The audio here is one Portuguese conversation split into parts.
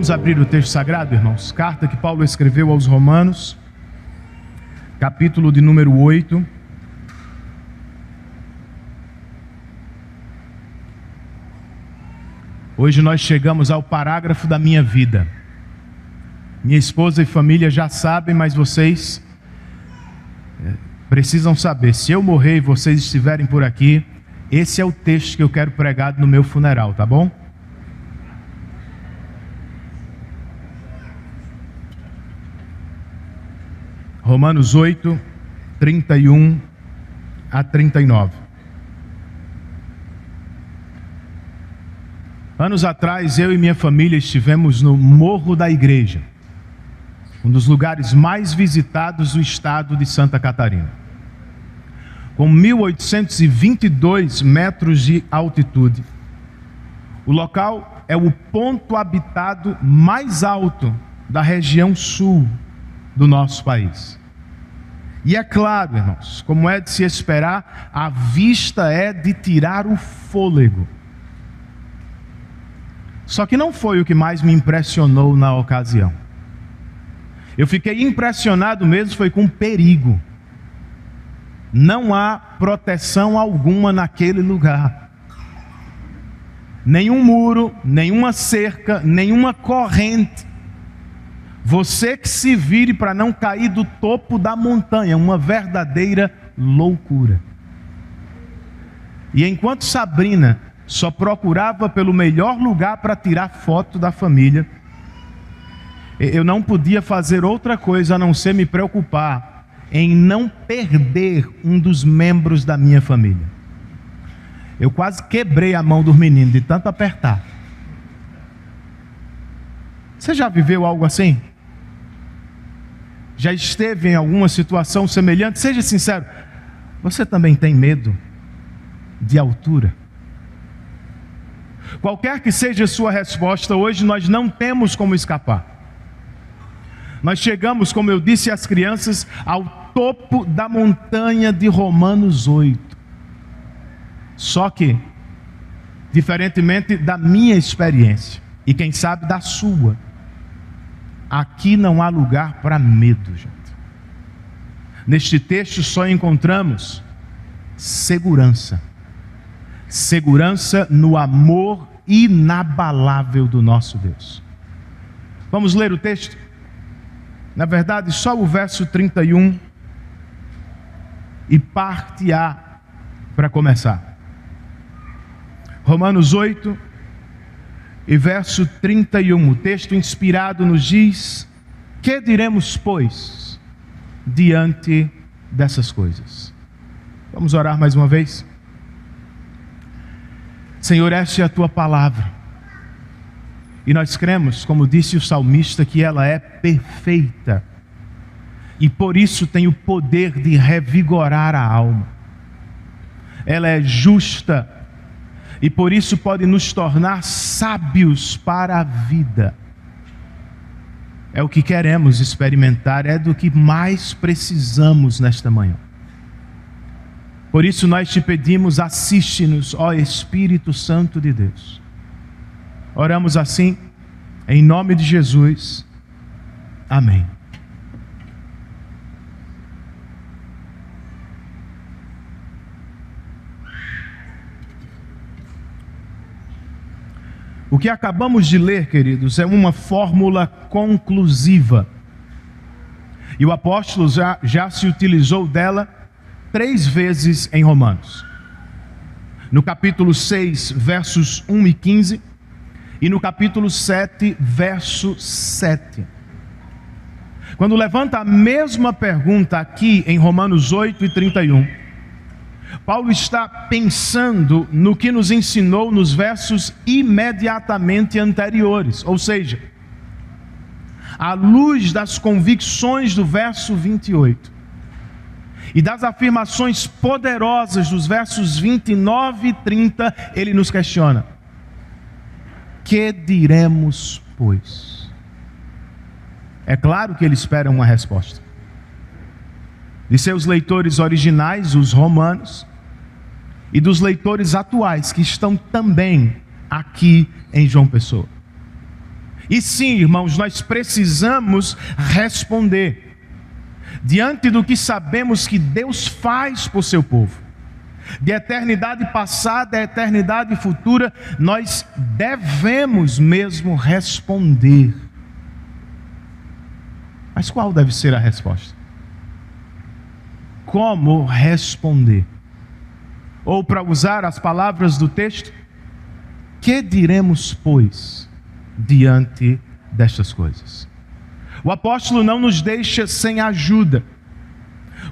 Vamos abrir o texto sagrado, irmãos. Carta que Paulo escreveu aos Romanos, capítulo de número 8. Hoje nós chegamos ao parágrafo da minha vida. Minha esposa e família já sabem, mas vocês precisam saber. Se eu morrer e vocês estiverem por aqui, esse é o texto que eu quero pregar no meu funeral, tá bom? Romanos 8, 31 a 39. Anos atrás, eu e minha família estivemos no Morro da Igreja, um dos lugares mais visitados do estado de Santa Catarina. Com 1.822 metros de altitude, o local é o ponto habitado mais alto da região sul do nosso país. E é claro, irmãos, como é de se esperar, a vista é de tirar o fôlego. Só que não foi o que mais me impressionou na ocasião. Eu fiquei impressionado mesmo foi com o perigo. Não há proteção alguma naquele lugar. Nenhum muro, nenhuma cerca, nenhuma corrente. Você que se vire para não cair do topo da montanha, uma verdadeira loucura. E enquanto Sabrina só procurava pelo melhor lugar para tirar foto da família, eu não podia fazer outra coisa a não ser me preocupar em não perder um dos membros da minha família. Eu quase quebrei a mão dos meninos de tanto apertar. Você já viveu algo assim? Já esteve em alguma situação semelhante? Seja sincero, você também tem medo de altura? Qualquer que seja a sua resposta, hoje nós não temos como escapar. Nós chegamos, como eu disse às crianças, ao topo da montanha de Romanos 8. Só que, diferentemente da minha experiência, e quem sabe da sua, aqui não há lugar para medo, gente. Neste texto só encontramos segurança. Segurança no amor inabalável do nosso Deus. Vamos ler o texto? Na verdade, só o verso 31 e parte A para começar. Romanos 8 e verso 31. O texto inspirado nos diz: que diremos, pois, diante dessas coisas? Vamos orar mais uma vez? Senhor, esta é a tua palavra, e nós cremos, como disse o salmista, que ela é perfeita, e por isso tem o poder de revigorar a alma. Ela é justa, e por isso pode nos tornar sábios para a vida. É o que queremos experimentar, é do que mais precisamos nesta manhã. Por isso nós te pedimos, assiste-nos, ó Espírito Santo de Deus. Oramos assim, em nome de Jesus. Amém. O que acabamos de ler, queridos, é uma fórmula conclusiva. E o apóstolo já se utilizou dela 3 vezes em Romanos. No capítulo 6, versos 1 e 15, e no capítulo 7, verso 7. Quando levanta a mesma pergunta aqui em Romanos 8 e 31, Paulo está pensando no que nos ensinou nos versos imediatamente anteriores, ou seja, à luz das convicções do verso 28 e das afirmações poderosas dos versos 29 e 30, ele nos questiona: que diremos, pois? É claro que ele espera uma resposta de seus leitores originais, os romanos, e dos leitores atuais que estão também aqui em João Pessoa. E sim, irmãos, nós precisamos responder diante do que sabemos que Deus faz por seu povo. De eternidade passada a eternidade futura, nós devemos mesmo responder. Mas qual deve ser a resposta? Como responder? Ou, para usar as palavras do texto, que diremos, pois, diante destas coisas? O apóstolo não nos deixa sem ajuda.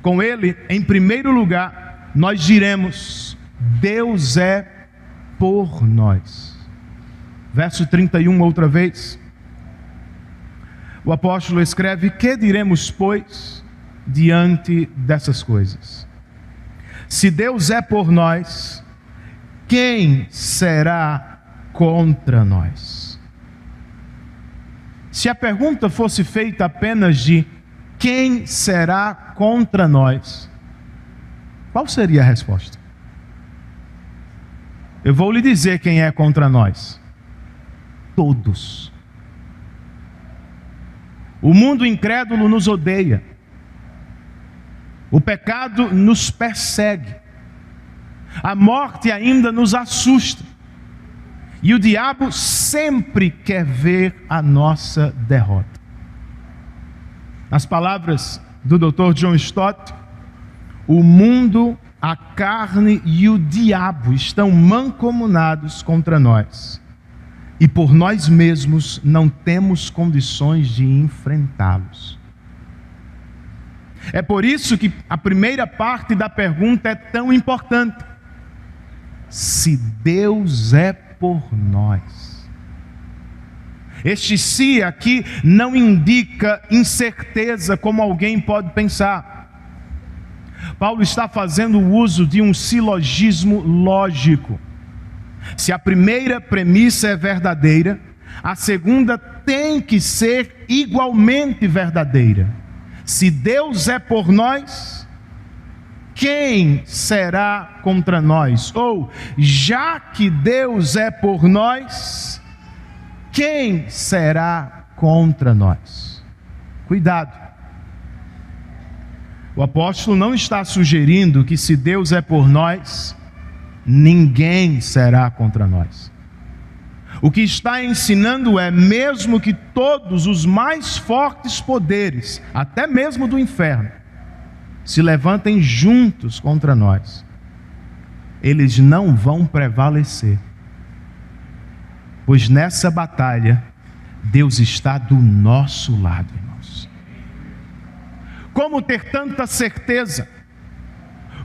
Com ele, em primeiro lugar, nós diremos: Deus é por nós. Verso 31, outra vez. O apóstolo escreve: que diremos, pois, diante dessas coisas? Se Deus é por nós, quem será contra nós? Se a pergunta fosse feita apenas de quem será contra nós, qual seria a resposta? Eu vou lhe dizer quem é contra nós: todos. O mundo incrédulo nos odeia. O pecado nos persegue. A morte ainda nos assusta. E o diabo sempre quer ver a nossa derrota. Nas palavras do Dr. John Stott, o mundo, a carne e o diabo estão mancomunados contra nós. E por nós mesmos não temos condições de enfrentá-los. É por isso que a primeira parte da pergunta é tão importante. Se Deus é por nós. Este se aqui não indica incerteza, como alguém pode pensar. Paulo está fazendo uso de um silogismo lógico. Se a primeira premissa é verdadeira, a segunda tem que ser igualmente verdadeira. Se Deus é por nós, quem será contra nós? Ou, já que Deus é por nós, quem será contra nós? Cuidado. O apóstolo não está sugerindo que se Deus é por nós, ninguém será contra nós. O que está ensinando é: mesmo que todos os mais fortes poderes, até mesmo do inferno, se levantem juntos contra nós, eles não vão prevalecer. Pois nessa batalha, Deus está do nosso lado, irmãos. Como ter tanta certeza?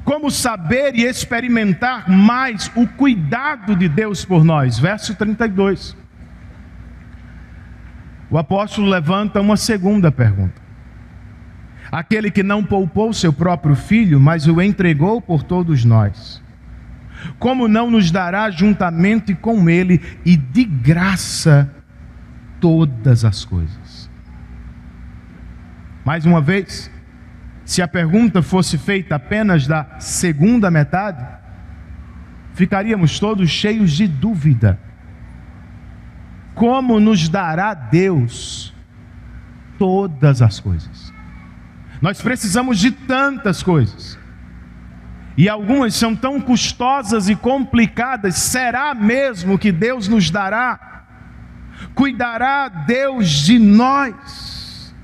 Como saber e experimentar mais o cuidado de Deus por nós? Verso 32. O apóstolo levanta uma segunda pergunta. Aquele que não poupou seu próprio filho, mas o entregou por todos nós, como não nos dará juntamente com ele e de graça todas as coisas? Mais uma vez, se a pergunta fosse feita apenas da segunda metade, ficaríamos todos cheios de dúvida. Como nos dará Deus todas as coisas? Nós precisamos de tantas coisas, e algumas são tão custosas e complicadas. Será mesmo que Deus nos dará? Cuidará Deus de nós?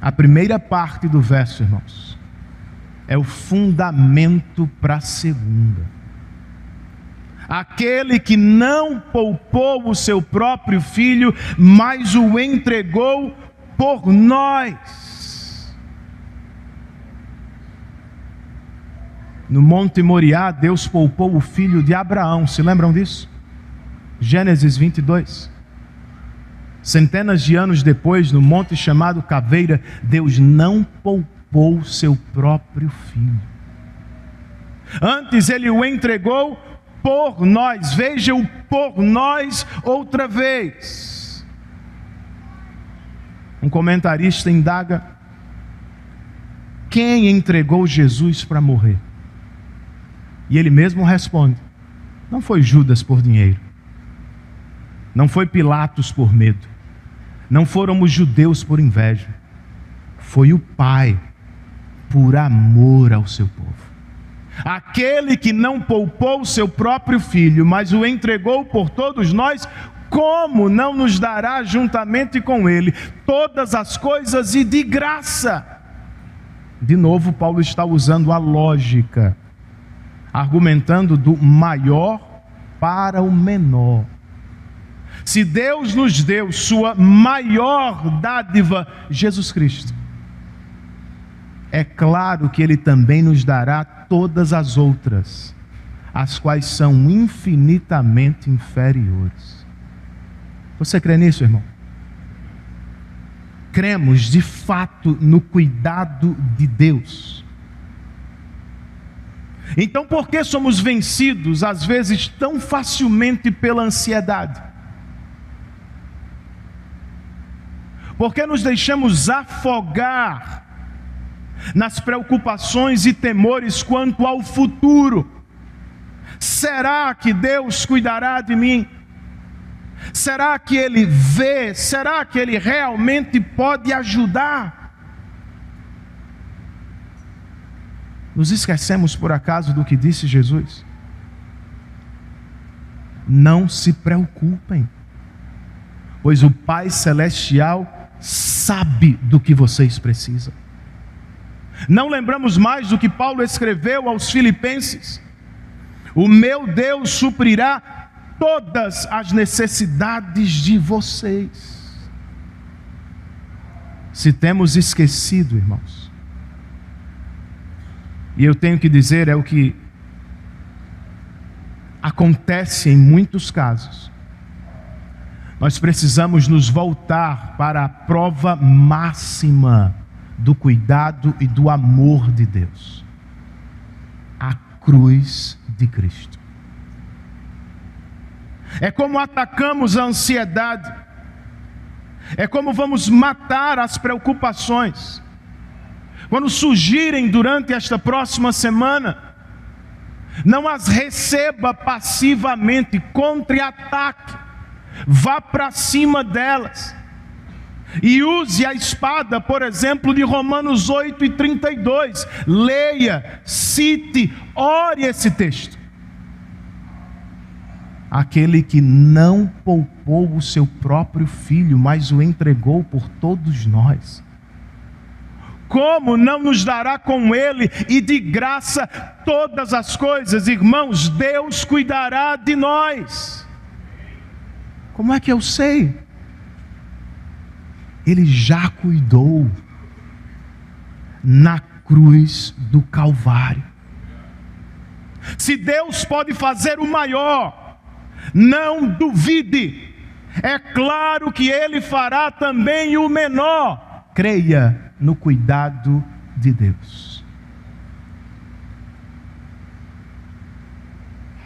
A primeira parte do verso, irmãos, é o fundamento para a segunda. Aquele que não poupou o seu próprio filho, mas o entregou por nós. No Monte Moriá, Deus poupou o filho de Abraão. Se lembram disso? Gênesis 22. Centenas de anos depois, no monte chamado Caveira, Deus não poupou seu próprio filho. Antes ele o entregou por nós. Veja o por nós outra vez. Um comentarista indaga: quem entregou Jesus para morrer? E ele mesmo responde: Não foi Judas por dinheiro. Não foi Pilatos por medo. Não foram os judeus por inveja. Foi o Pai por amor ao seu povo. Aquele que não poupou o seu próprio filho, mas o entregou por todos nós, como não nos dará juntamente com ele todas as coisas e de graça? De novo, Paulo está usando a lógica, argumentando do maior para o menor. Se Deus nos deu sua maior dádiva, Jesus Cristo, é claro que Ele também nos dará todas as outras, as quais são infinitamente inferiores. Você crê nisso, irmão? Cremos de fato no cuidado de Deus. Então, por que somos vencidos às vezes tão facilmente pela ansiedade? Por que nos deixamos afogar nas preocupações e temores quanto ao futuro? Será que Deus cuidará de mim? Será que Ele vê? Será que Ele realmente pode ajudar? Nos esquecemos por acaso do que disse Jesus? Não se preocupem, pois o Pai Celestial sabe do que vocês precisam. Não lembramos mais do que Paulo escreveu aos Filipenses: o meu Deus suprirá todas as necessidades de vocês. Se temos esquecido, irmãos, e eu tenho que dizer, é o que acontece em muitos casos, nós precisamos nos voltar para a prova máxima do cuidado e do amor de Deus: a cruz de Cristo. É como atacamos a ansiedade, é como vamos matar as preocupações. Quando surgirem durante esta próxima semana, não as receba passivamente, contra-ataque, vá para cima delas. E use a espada, por exemplo, de Romanos 8:32. Leia, cite, ore esse texto. Aquele que não poupou o seu próprio filho, mas o entregou por todos nós, como não nos dará com ele e de graça todas as coisas? Irmãos, Deus cuidará de nós. Como é que eu sei? Ele já cuidou na cruz do Calvário. Se Deus pode fazer o maior, não duvide, é claro que Ele fará também o menor. Creia no cuidado de Deus.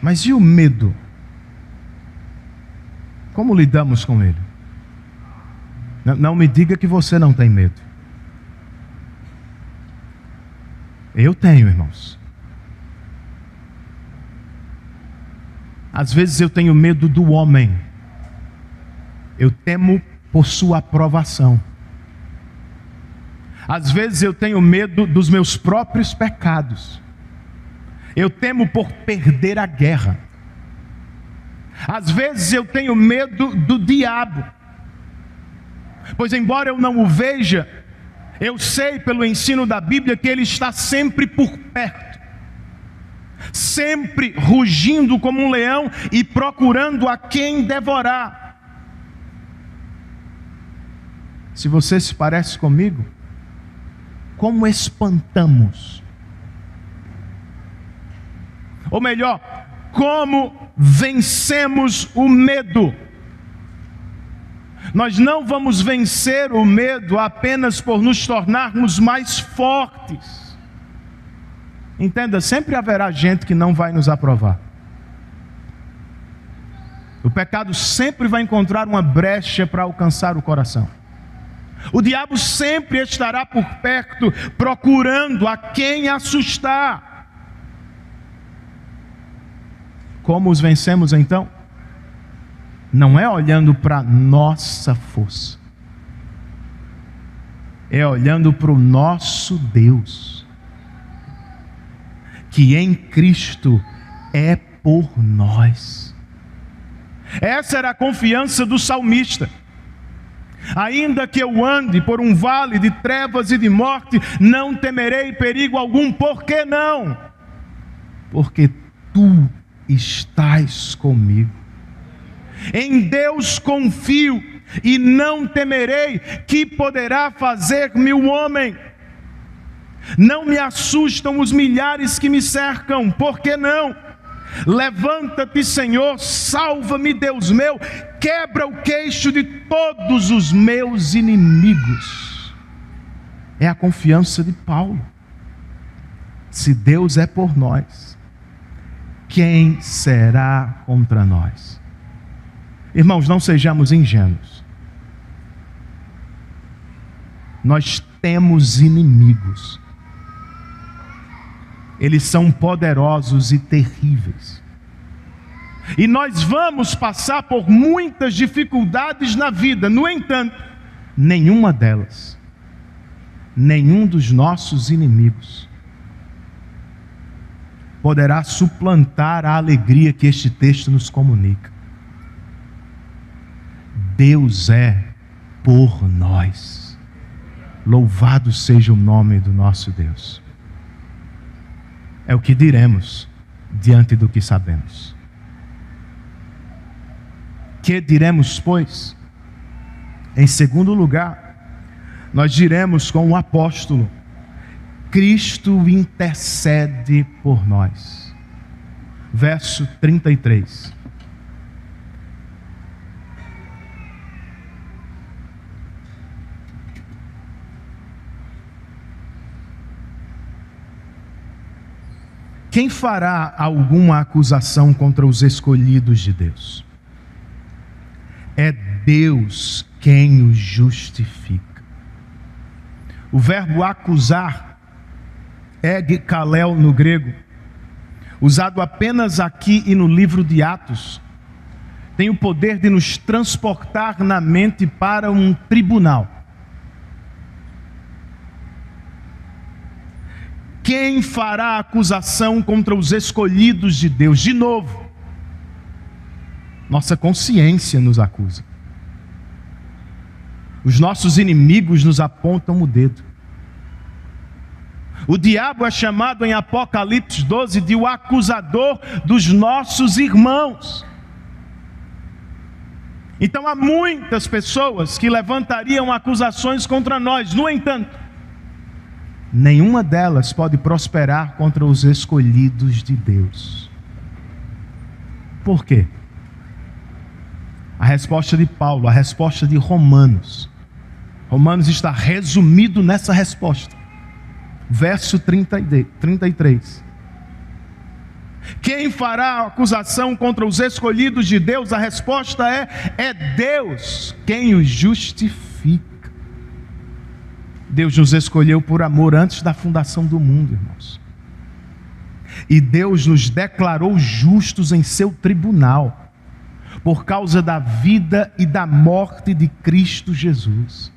Mas e o medo? Como lidamos com ele? Não me diga que você não tem medo. Eu tenho, irmãos. Às vezes eu tenho medo do homem. Eu temo por sua aprovação. Às vezes eu tenho medo dos meus próprios pecados. Eu temo por perder a guerra. Às vezes eu tenho medo do diabo. Pois embora eu não o veja, eu sei pelo ensino da Bíblia que ele está sempre por perto, sempre rugindo como um leão e procurando a quem devorar. Se você se parece comigo, como espantamos? Ou melhor, como vencemos o medo? Nós não vamos vencer o medo apenas por nos tornarmos mais fortes. Entenda, sempre haverá gente que não vai nos aprovar. O pecado sempre vai encontrar uma brecha para alcançar o coração. O diabo sempre estará por perto, procurando a quem assustar. Como os vencemos então? Não é olhando para nossa força, é olhando para o nosso Deus, que em Cristo é por nós. Essa era a confiança do salmista. Ainda que eu ande por um vale de trevas e de morte, não temerei perigo algum. Por que não? Porque tu estás comigo. Em Deus confio e não temerei. Que poderá fazer-me o homem? Não me assustam os milhares que me cercam. Por que não? Levanta-te, Senhor, salva-me, Deus meu, quebra o queixo de todos os meus inimigos. É a confiança de Paulo. Se Deus é por nós, quem será contra nós? Irmãos, não sejamos ingênuos. Nós temos inimigos. Eles são poderosos e terríveis. E nós vamos passar por muitas dificuldades na vida. No entanto, nenhuma delas, nenhum dos nossos inimigos, poderá suplantar a alegria que este texto nos comunica. Deus é por nós. Louvado seja o nome do nosso Deus. É o que diremos diante do que sabemos. Que diremos, pois? Em segundo lugar, nós diremos com o apóstolo: Cristo intercede por nós. Verso 33. Quem fará alguma acusação contra os escolhidos de Deus? É Deus quem os justifica. O verbo acusar, egkalel no grego, usado apenas aqui e no livro de Atos, tem o poder de nos transportar na mente para um tribunal. Quem fará acusação contra os escolhidos de Deus? De novo, nossa consciência nos acusa. Os nossos inimigos nos apontam o dedo. O diabo é chamado em Apocalipse 12 de o acusador dos nossos irmãos. Então há muitas pessoas que levantariam acusações contra nós. No entanto, nenhuma delas pode prosperar contra os escolhidos de Deus. Por quê? A resposta de Paulo, a resposta de Romanos. Romanos está resumido nessa resposta. Verso 33. Quem fará acusação contra os escolhidos de Deus? A resposta é Deus quem os justifica. Deus nos escolheu por amor antes da fundação do mundo, irmãos. E Deus nos declarou justos em seu tribunal, por causa da vida e da morte de Cristo Jesus.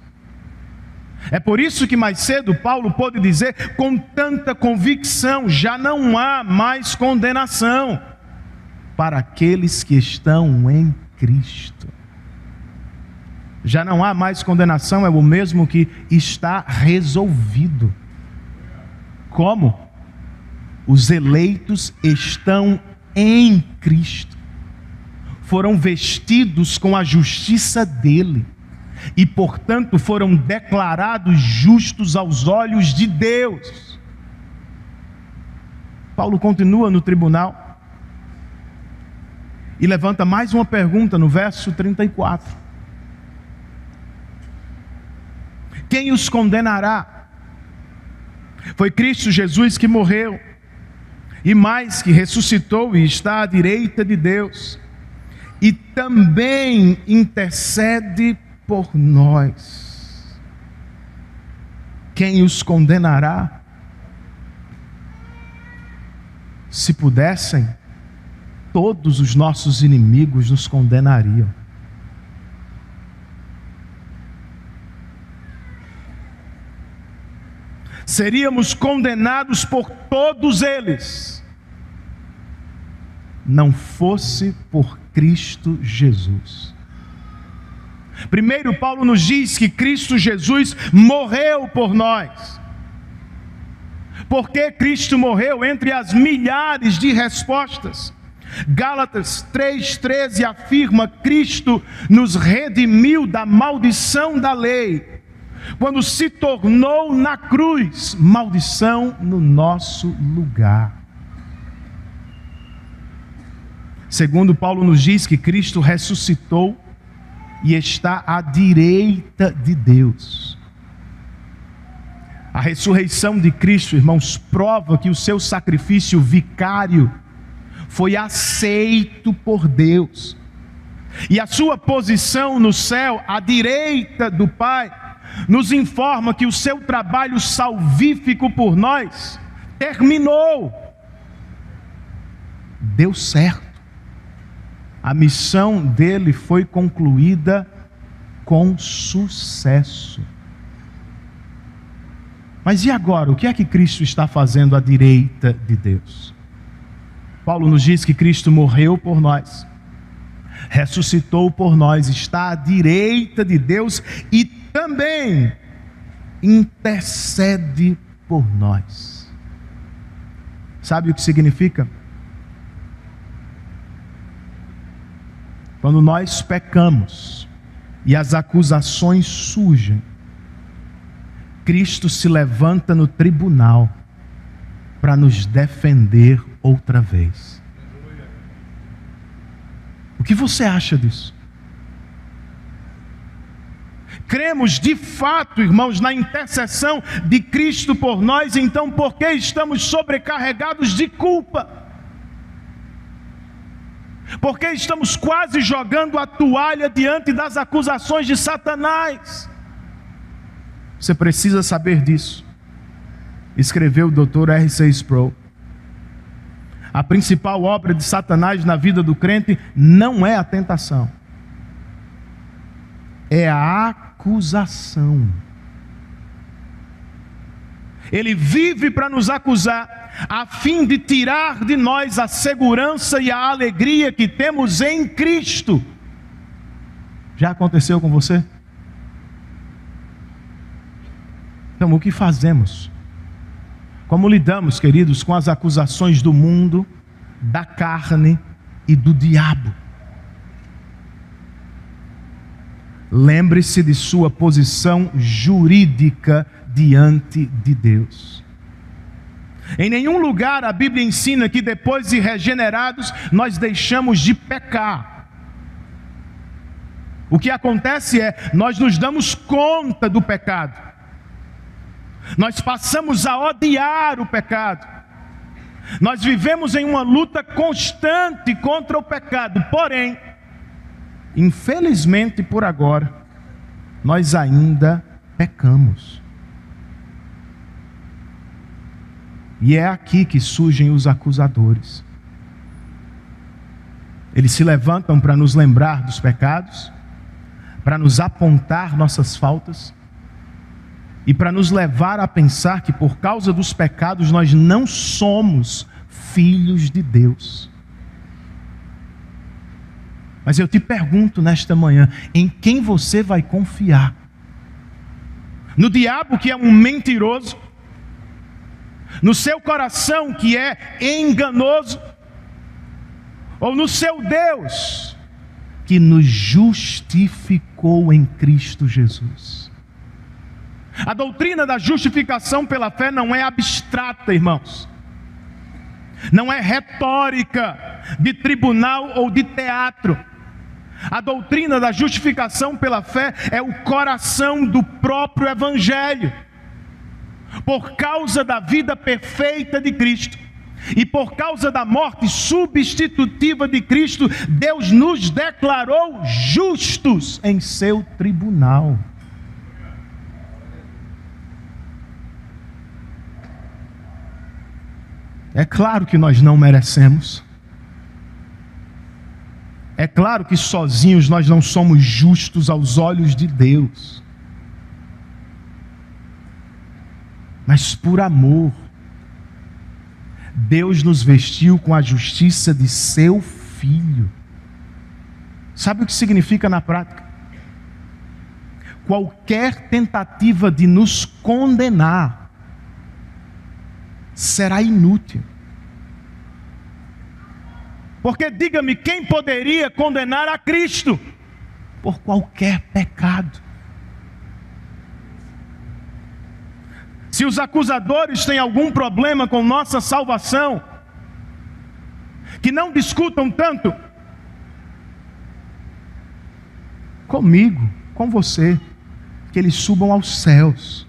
É por isso que mais cedo Paulo pôde dizer com tanta convicção: já não há mais condenação para aqueles que estão em Cristo. Já não há mais condenação, é o mesmo que está resolvido. Como? Os eleitos estão em Cristo, foram vestidos com a justiça dele, e portanto foram declarados justos aos olhos de Deus. Paulo continua no tribunal e levanta mais uma pergunta no verso 34. Quem os condenará? Foi Cristo Jesus que morreu, e mais, que ressuscitou e está à direita de Deus, e também intercede por nós. Quem os condenará? Se pudessem, todos os nossos inimigos nos condenariam. Seríamos condenados por todos eles, não fosse por Cristo Jesus. Primeiro, Paulo nos diz que Cristo Jesus morreu por nós. Por que Cristo morreu? Entre as milhares de respostas, Gálatas 3,13 afirma: Cristo nos redimiu da maldição da lei, quando se tornou na cruz maldição no nosso lugar. Segundo, Paulo nos diz que Cristo ressuscitou e está à direita de Deus. A ressurreição de Cristo, irmãos, prova que o seu sacrifício vicário foi aceito por Deus. E a sua posição no céu, à direita do Pai, nos informa que o seu trabalho salvífico por nós terminou. Deu certo. A missão dele foi concluída com sucesso. Mas e agora? O que é que Cristo está fazendo à direita de Deus? Paulo nos diz que Cristo morreu por nós, ressuscitou por nós, está à direita de Deus e também intercede por nós. Sabe o que significa? Quando nós pecamos e as acusações surgem, Cristo se levanta no tribunal para nos defender outra vez. O que você acha disso? Cremos de fato, irmãos, na intercessão de Cristo por nós, então por que estamos sobrecarregados de culpa? Por que estamos quase jogando a toalha diante das acusações de Satanás? Você precisa saber disso. Escreveu o Dr. R.C. Sproul. A principal obra de Satanás na vida do crente não é a tentação, é a acusação. Ele vive para nos acusar, a fim de tirar de nós a segurança e a alegria que temos em Cristo. Já aconteceu com você? Então, o que fazemos? Como lidamos, queridos, com as acusações do mundo, da carne e do diabo? Lembre-se de sua posição jurídica diante de Deus. Em nenhum lugar a Bíblia ensina que depois de regenerados nós deixamos de pecar. O que acontece é, nós nos damos conta do pecado. Nós passamos a odiar o pecado. Nós vivemos em uma luta constante contra o pecado. Porém, infelizmente por agora, nós ainda pecamos. E é aqui que surgem os acusadores. Eles se levantam para nos lembrar dos pecados, para nos apontar nossas faltas, e para nos levar a pensar que por causa dos pecados nós não somos filhos de Deus. Mas eu te pergunto nesta manhã, em quem você vai confiar? No diabo, que é um mentiroso? No seu coração, que é enganoso? Ou no seu Deus, que nos justificou em Cristo Jesus? A doutrina da justificação pela fé não é abstrata, irmãos. Não é retórica de tribunal ou de teatro. A doutrina da justificação pela fé é o coração do próprio Evangelho. Por causa da vida perfeita de Cristo e por causa da morte substitutiva de Cristo, Deus nos declarou justos em seu tribunal. É claro que nós não merecemos. É claro que sozinhos nós não somos justos aos olhos de Deus. Mas por amor, Deus nos vestiu com a justiça de seu Filho. Sabe o que significa na prática? Qualquer tentativa de nos condenar será inútil. Porque diga-me, quem poderia condenar a Cristo por qualquer pecado? Se os acusadores têm algum problema com nossa salvação, que não discutam tanto comigo, com você, que eles subam aos céus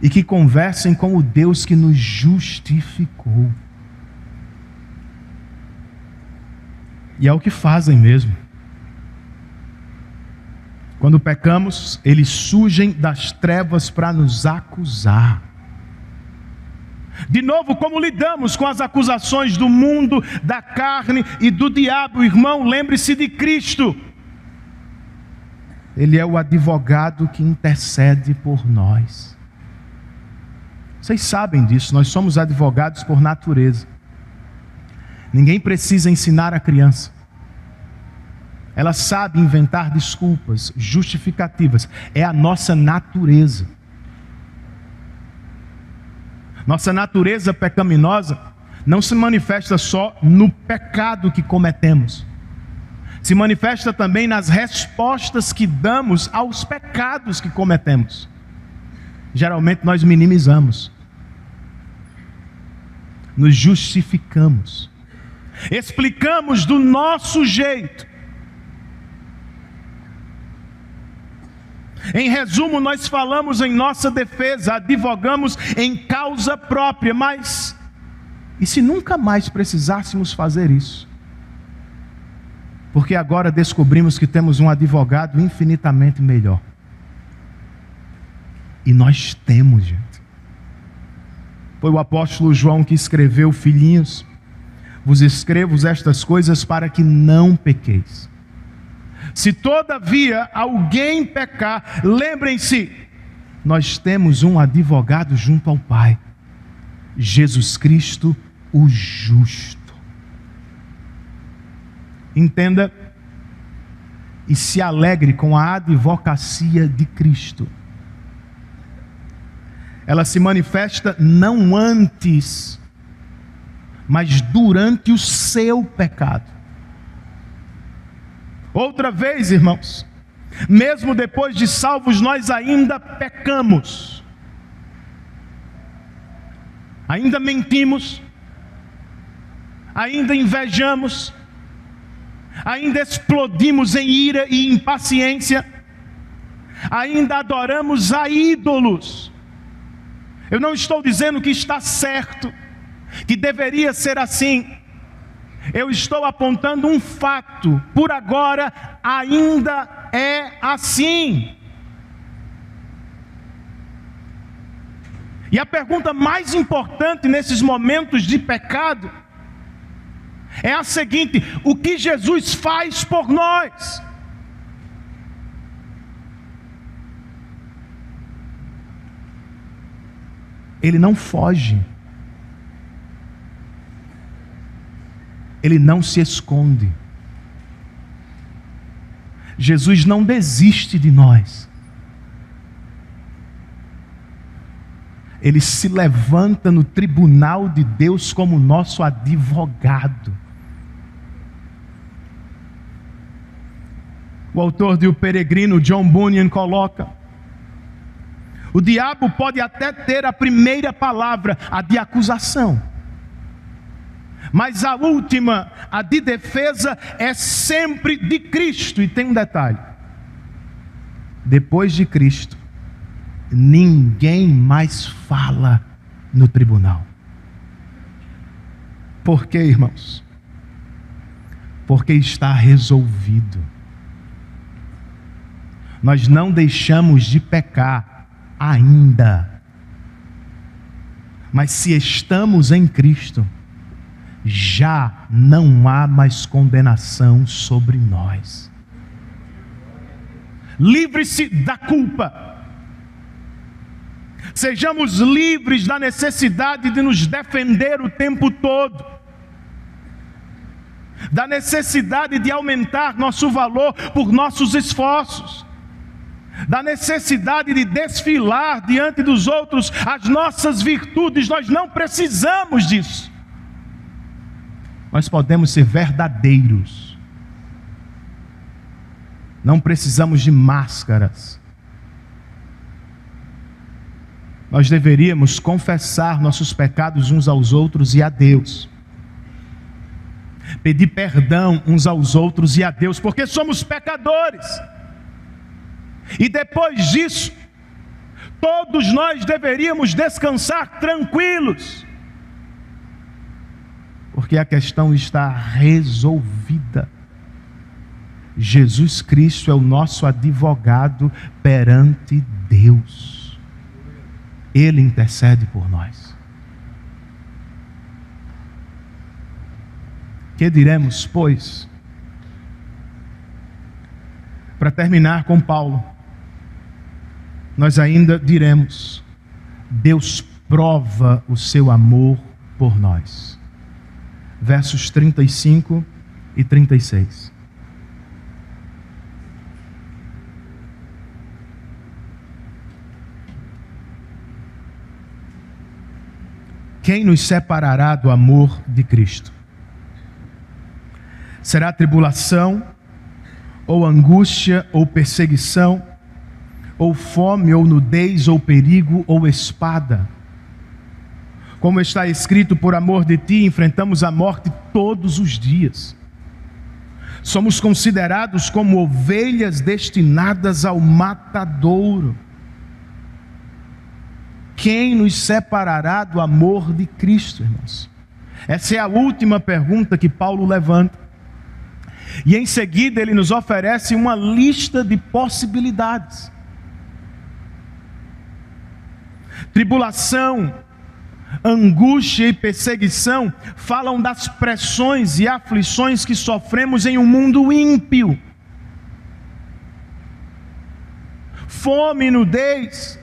e que conversem com o Deus que nos justificou. E é o que fazem mesmo. Quando pecamos, eles surgem das trevas para nos acusar. De novo, como lidamos com as acusações do mundo, da carne e do diabo? Irmão, lembre-se de Cristo. Ele é o advogado que intercede por nós. Vocês sabem disso, nós somos advogados por natureza. Ninguém precisa ensinar a criança. Ela sabe inventar desculpas, justificativas. É a nossa natureza. Nossa natureza pecaminosa não se manifesta só no pecado que cometemos. Se manifesta também nas respostas que damos aos pecados que cometemos. Geralmente nós minimizamos. Nos justificamos. Explicamos do nosso jeito. Em resumo, nós falamos em nossa defesa, advogamos em causa própria, mas e se nunca mais precisássemos fazer isso? Porque agora descobrimos que temos um advogado infinitamente melhor. E nós temos, gente. Foi o apóstolo João que escreveu: filhinhos, vos escrevo estas coisas para que não pequeis. Se todavia alguém pecar, lembrem-se, nós temos um advogado junto ao Pai, Jesus Cristo, o justo. Entenda e se alegre com a advocacia de Cristo. Ela se manifesta não antes, mas durante o seu pecado. Outra vez, irmãos, mesmo depois de salvos, nós ainda pecamos, ainda mentimos, ainda invejamos, ainda explodimos em ira e impaciência, ainda adoramos a ídolos. Eu não estou dizendo que está certo, que deveria ser assim. Eu estou apontando um fato. Por agora ainda é assim. E a pergunta mais importante nesses momentos de pecado é a seguinte: o que Jesus faz por nós? Ele não foge. Ele não se esconde. Jesus não desiste de nós. Ele se levanta no tribunal de Deus como nosso advogado. O autor de O Peregrino, John Bunyan, coloca: o diabo pode até ter a primeira palavra, a de acusação, mas a última, a de defesa, é sempre de Cristo. E tem um detalhe: depois de Cristo, ninguém mais fala no tribunal. Por quê, irmãos? Porque está resolvido. Nós não deixamos de pecar ainda, mas se estamos em Cristo, já não há mais condenação sobre nós. Livre-se da culpa. Sejamos livres da necessidade de nos defender o tempo todo, da necessidade de aumentar nosso valor por nossos esforços, da necessidade de desfilar diante dos outros as nossas virtudes. Nós não precisamos disso. Nós podemos ser verdadeiros. Não precisamos de máscaras. Nós deveríamos confessar nossos pecados uns aos outros e a Deus. Pedir perdão uns aos outros e a Deus, porque somos pecadores. E depois disso, todos nós deveríamos descansar tranquilos, porque a questão está resolvida. Jesus Cristo é o nosso advogado perante Deus. Ele intercede por nós. Que diremos, pois? Para terminar com Paulo, nós ainda diremos: Deus prova o seu amor por nós. Versos 35 e 36. Quem nos separará do amor de Cristo? Será tribulação, ou angústia, ou perseguição, ou fome, ou nudez, ou perigo, ou espada? Como está escrito, por amor de ti enfrentamos a morte todos os dias. Somos considerados como ovelhas destinadas ao matadouro. Quem nos separará do amor de Cristo, irmãos? Essa é a última pergunta que Paulo levanta. E em seguida ele nos oferece uma lista de possibilidades. Tribulação, angústia e perseguição falam das pressões e aflições que sofremos em um mundo ímpio. Fome e nudez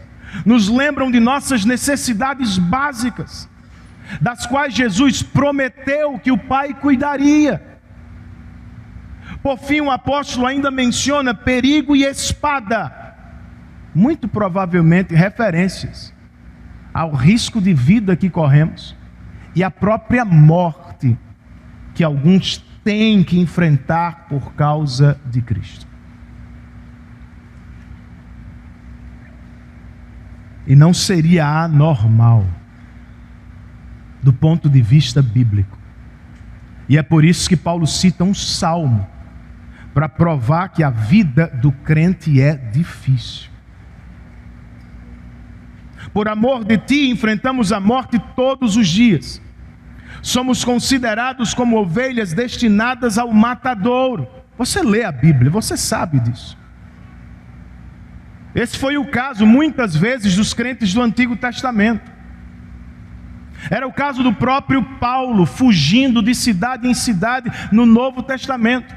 nos lembram de nossas necessidades básicas, das quais Jesus prometeu que o Pai cuidaria. Por fim, o apóstolo ainda menciona perigo e espada, muito provavelmente referências ao risco de vida que corremos e à própria morte que alguns têm que enfrentar por causa de Cristo. E não seria anormal do ponto de vista bíblico. E é por isso que Paulo cita um salmo, para provar que a vida do crente é difícil. Por amor de ti enfrentamos a morte todos os dias. Somos considerados como ovelhas destinadas ao matadouro. Você lê a Bíblia, você sabe disso. Esse foi o caso, muitas vezes, dos crentes do Antigo Testamento. Era o caso do próprio Paulo, fugindo de cidade em cidade no Novo Testamento.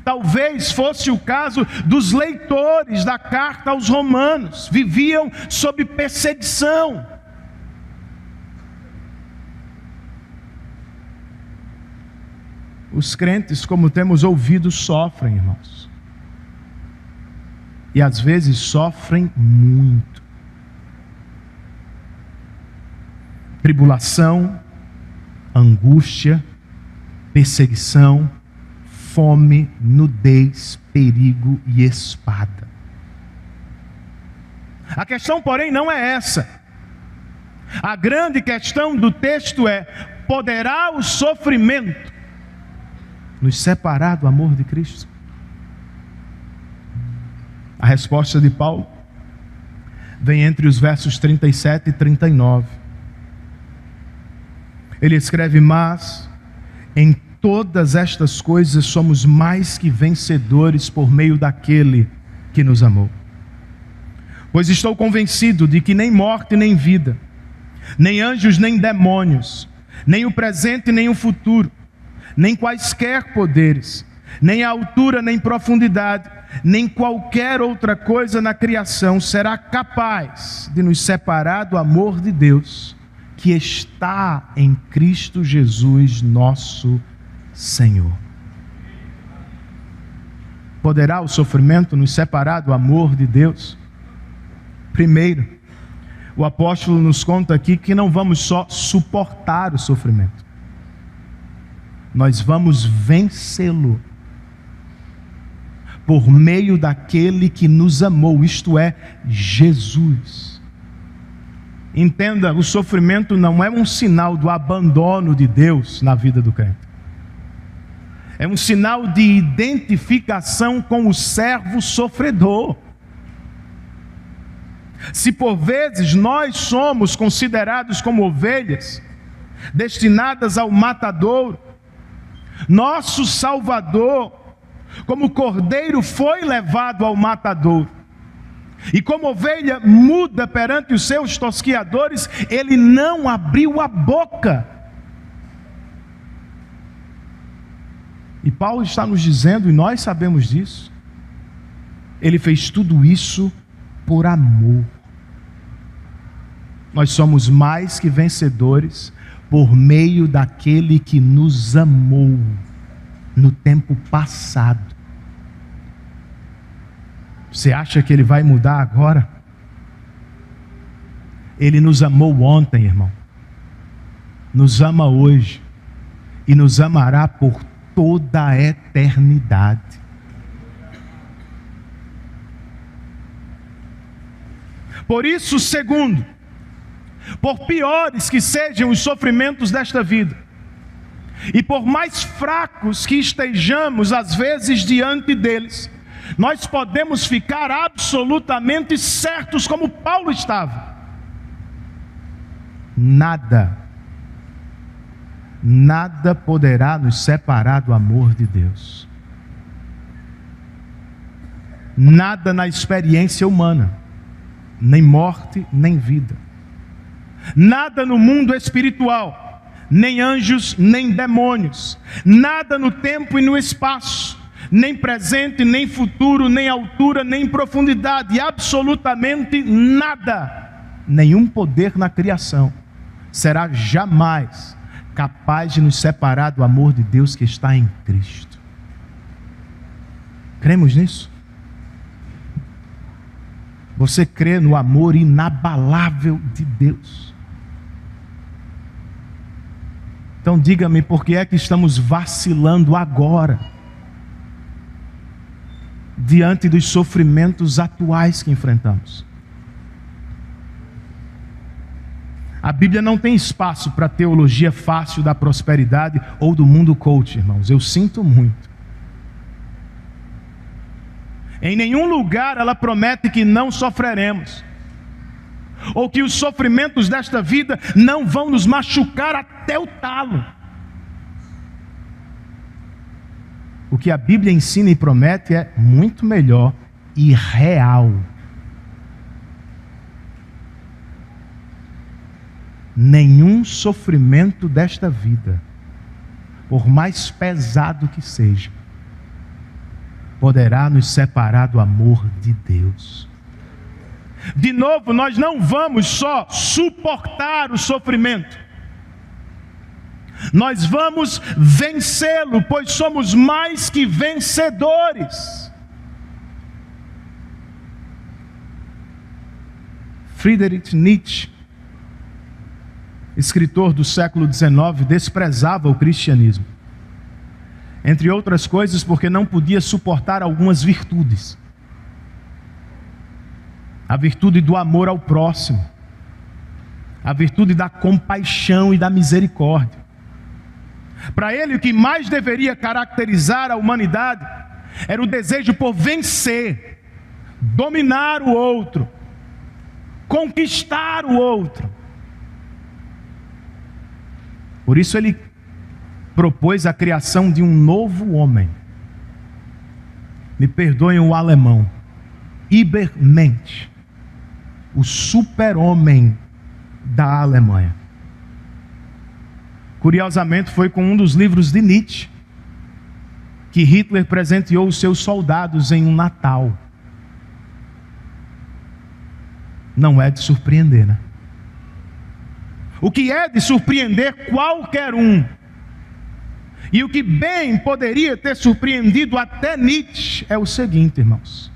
Talvez fosse o caso dos leitores da carta aos Romanos, viviam sob perseguição. Os crentes, como temos ouvido, sofrem, irmãos. E às vezes sofrem muito. Tribulação, angústia, perseguição, fome, nudez, perigo e espada. A questão, porém, não é essa. A grande questão do texto é: poderá o sofrimento nos separar do amor de Cristo? A resposta de Paulo vem entre os versos 37 e 39. Ele escreve: mas em todas estas coisas somos mais que vencedores por meio daquele que nos amou. Pois estou convencido de que nem morte nem vida, nem anjos nem demônios, nem o presente, nem o futuro, nem quaisquer poderes, nem a altura, nem profundidade, nem qualquer outra coisa na criação será capaz de nos separar do amor de Deus, que está em Cristo Jesus, nosso Senhor. Poderá o sofrimento nos separar do amor de Deus? Primeiro, o apóstolo nos conta aqui que não vamos só suportar o sofrimento, nós vamos vencê-lo por meio daquele que nos amou, isto é, Jesus. Entenda, o sofrimento não é um sinal do abandono de Deus na vida do crente. É um sinal de identificação com o servo sofredor. Se por vezes nós somos considerados como ovelhas, destinadas ao matadouro, nosso Salvador, como cordeiro, foi levado ao matadouro. E como ovelha muda perante os seus tosquiadores, ele não abriu a boca. E Paulo está nos dizendo, e nós sabemos disso, ele fez tudo isso por amor. Nós somos mais que vencedores por meio daquele que nos amou no tempo passado. Você acha que ele vai mudar agora? Ele nos amou ontem, irmão. Nos ama hoje. E nos amará por toda a eternidade. Por isso, segundo, por piores que sejam os sofrimentos desta vida, e por mais fracos que estejamos às vezes diante deles, nós podemos ficar absolutamente certos, como Paulo estava: nada poderá nos separar do amor de Deus. Nada na experiência humana, nem morte, nem vida. Nada no mundo espiritual, nem anjos, nem demônios. Nada no tempo e no espaço, nem presente, nem futuro, nem altura, nem profundidade. Absolutamente nada, nenhum poder na criação será jamais capaz de nos separar do amor de Deus que está em Cristo. Cremos nisso? Você crê no amor inabalável de Deus? Então diga-me, por que é que estamos vacilando agora, diante dos sofrimentos atuais que enfrentamos? A Bíblia não tem espaço para teologia fácil da prosperidade ou do mundo coach, irmãos. Eu sinto muito. Em nenhum lugar ela promete que não sofreremos, ou que os sofrimentos desta vida não vão nos machucar até o talo. O que a Bíblia ensina e promete é muito melhor e real. Nenhum sofrimento desta vida, por mais pesado que seja, poderá nos separar do amor de Deus. De novo, nós não vamos só suportar o sofrimento, nós vamos vencê-lo, pois somos mais que vencedores. Friedrich Nietzsche, escritor do século XIX, desprezava o cristianismo, entre outras coisas porque não podia suportar algumas virtudes. A virtude do amor ao próximo, a virtude da compaixão e da misericórdia. Para ele, o que mais deveria caracterizar a humanidade era o desejo por vencer, dominar o outro, conquistar o outro. Por isso ele propôs a criação de um novo homem. Me perdoem o alemão. Übermensch, o super-homem da Alemanha. Curiosamente, foi com um dos livros de Nietzsche que Hitler presenteou os seus soldados em um Natal. Não é de surpreender, né? O que é de surpreender qualquer um, e o que bem poderia ter surpreendido até Nietzsche, é o seguinte, irmãos: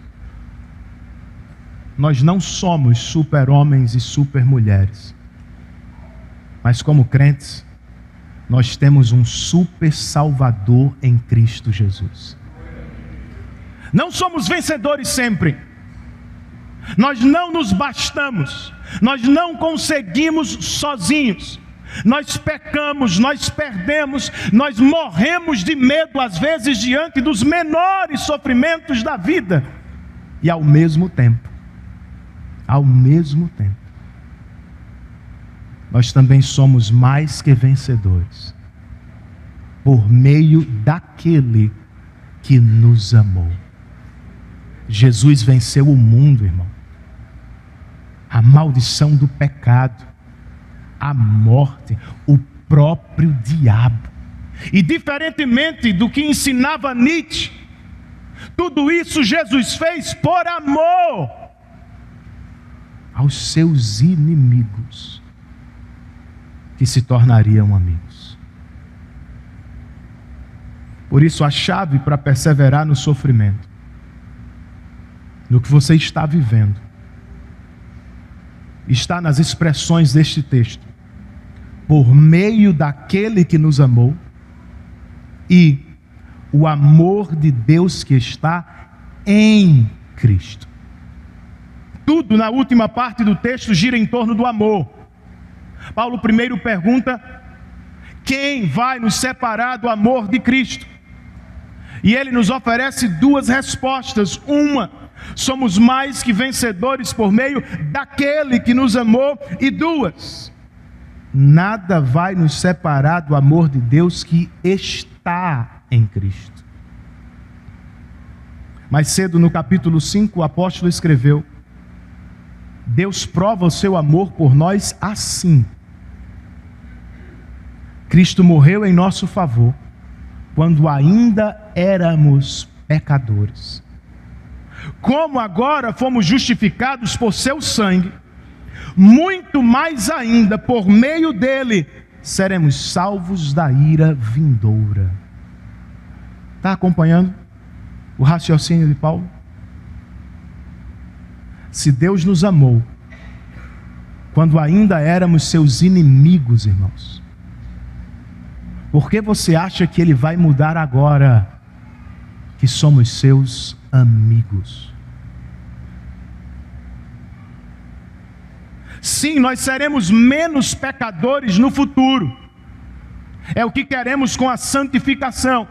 nós não somos super-homens e super-mulheres, mas como crentes, nós temos um super-salvador em Cristo Jesus. Não somos vencedores sempre, nós não nos bastamos, nós não conseguimos sozinhos. Nós pecamos, nós perdemos, nós morremos de medo às vezes diante dos menores sofrimentos da vida. E ao mesmo tempo, nós também somos mais que vencedores, por meio daquele que nos amou. Jesus venceu o mundo, irmão. A maldição do pecado, a morte, o próprio diabo. E diferentemente do que ensinava Nietzsche, tudo isso Jesus fez por amor aos seus inimigos, que se tornariam amigos. Por isso a chave para perseverar no sofrimento, no que você está vivendo, está nas expressões deste texto: por meio daquele que nos amou, e o amor de Deus que está em Cristo. Tudo na última parte do texto gira em torno do amor. Paulo primeiro pergunta: quem vai nos separar do amor de Cristo? E ele nos oferece duas respostas. Uma: somos mais que vencedores por meio daquele que nos amou. E duas: nada vai nos separar do amor de Deus que está em Cristo. Mais cedo no capítulo 5, o apóstolo escreveu: Deus prova o seu amor por nós assim: Cristo morreu em nosso favor, quando ainda éramos pecadores. Como agora fomos justificados por seu sangue, muito mais ainda, por meio dele, seremos salvos da ira vindoura. Está acompanhando o raciocínio de Paulo? Se Deus nos amou quando ainda éramos seus inimigos, irmãos, por que você acha que Ele vai mudar agora que somos seus amigos? Sim, nós seremos menos pecadores no futuro. É o que queremos com a santificação.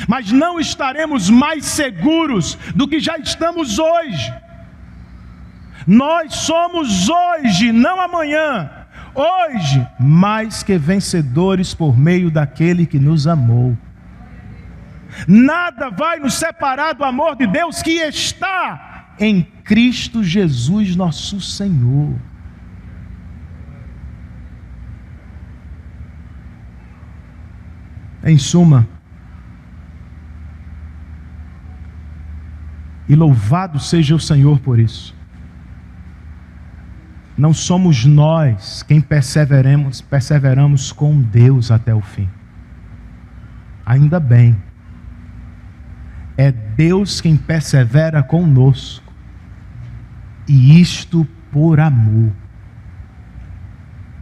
Mas não estaremos mais seguros do que já estamos hoje. Nós somos hoje, não amanhã. Hoje, mais que vencedores por meio daquele que nos amou. Nada vai nos separar do amor de Deus que está em Cristo Jesus, nosso Senhor. Em suma, e louvado seja o Senhor por isso, não somos nós quem perseveramos com Deus até o fim. Ainda bem, é Deus quem persevera conosco, e isto por amor.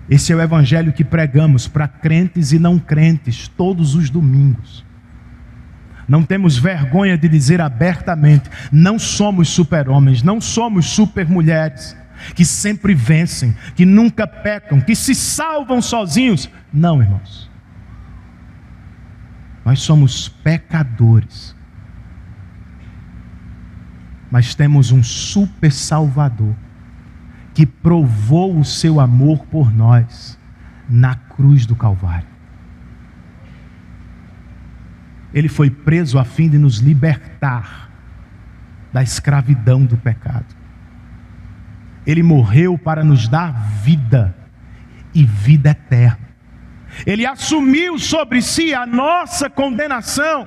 Esse é o evangelho que pregamos para crentes e não crentes todos os domingos. Não temos vergonha de dizer abertamente: não somos super-homens, não somos super-mulheres que sempre vencem, que nunca pecam, que se salvam sozinhos. Não, irmãos. Nós somos pecadores, mas temos um super salvador que provou o seu amor por nós na cruz do Calvário. Ele foi preso a fim de nos libertar da escravidão do pecado. Ele morreu para nos dar vida, e vida eterna. Ele assumiu sobre si a nossa condenação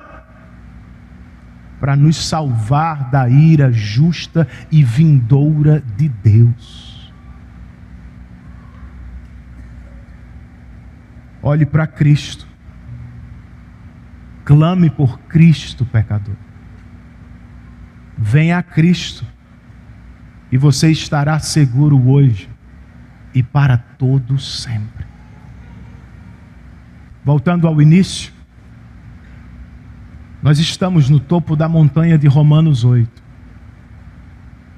para nos salvar da ira justa e vindoura de Deus. Olhe para Cristo. Clame por Cristo, pecador. Venha a Cristo e você estará seguro hoje e para todo sempre. Voltando ao início, nós estamos no topo da montanha de Romanos 8.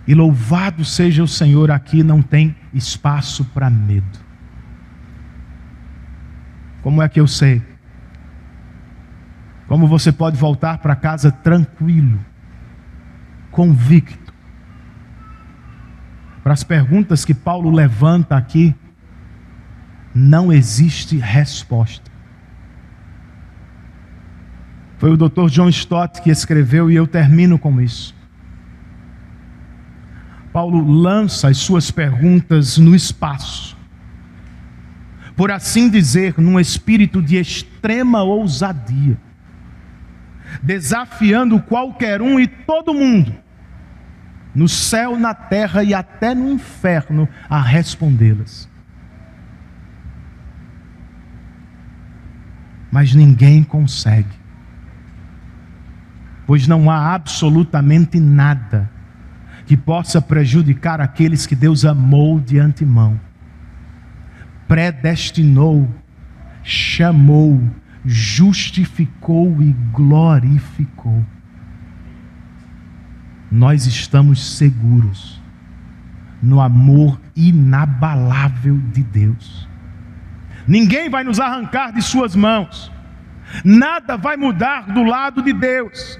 E louvado seja o Senhor, aqui não tem espaço para medo. Como é que eu sei? Como você pode voltar para casa tranquilo, convicto? Para as perguntas que Paulo levanta aqui, não existe resposta. Foi o Dr. John Stott que escreveu, e eu termino com isso. Paulo lança as suas perguntas no espaço, por assim dizer, num espírito de extrema ousadia, desafiando qualquer um e todo mundo, no céu, na terra e até no inferno, a respondê-las. Mas ninguém consegue, pois não há absolutamente nada que possa prejudicar aqueles que Deus amou de antemão, predestinou, chamou, justificou e glorificou. Nós estamos seguros no amor inabalável de Deus. Ninguém vai nos arrancar de suas mãos. Nada vai mudar do lado de Deus.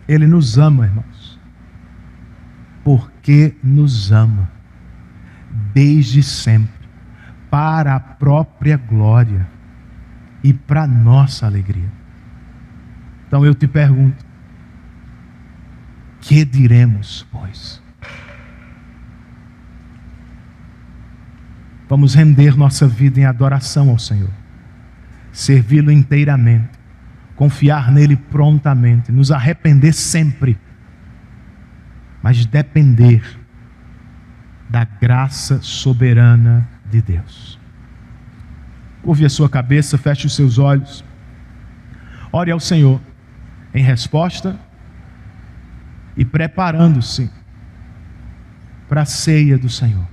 Ele nos ama, irmãos, porque nos ama desde sempre, para a própria glória e para a nossa alegria. Então eu te pergunto: que diremos, pois? Vamos render nossa vida em adoração ao Senhor, servi-lo inteiramente, confiar nele prontamente, nos arrepender sempre, mas depender da graça soberana de Deus. Curve a sua cabeça, feche os seus olhos, ore ao Senhor em resposta e preparando-se para a ceia do Senhor.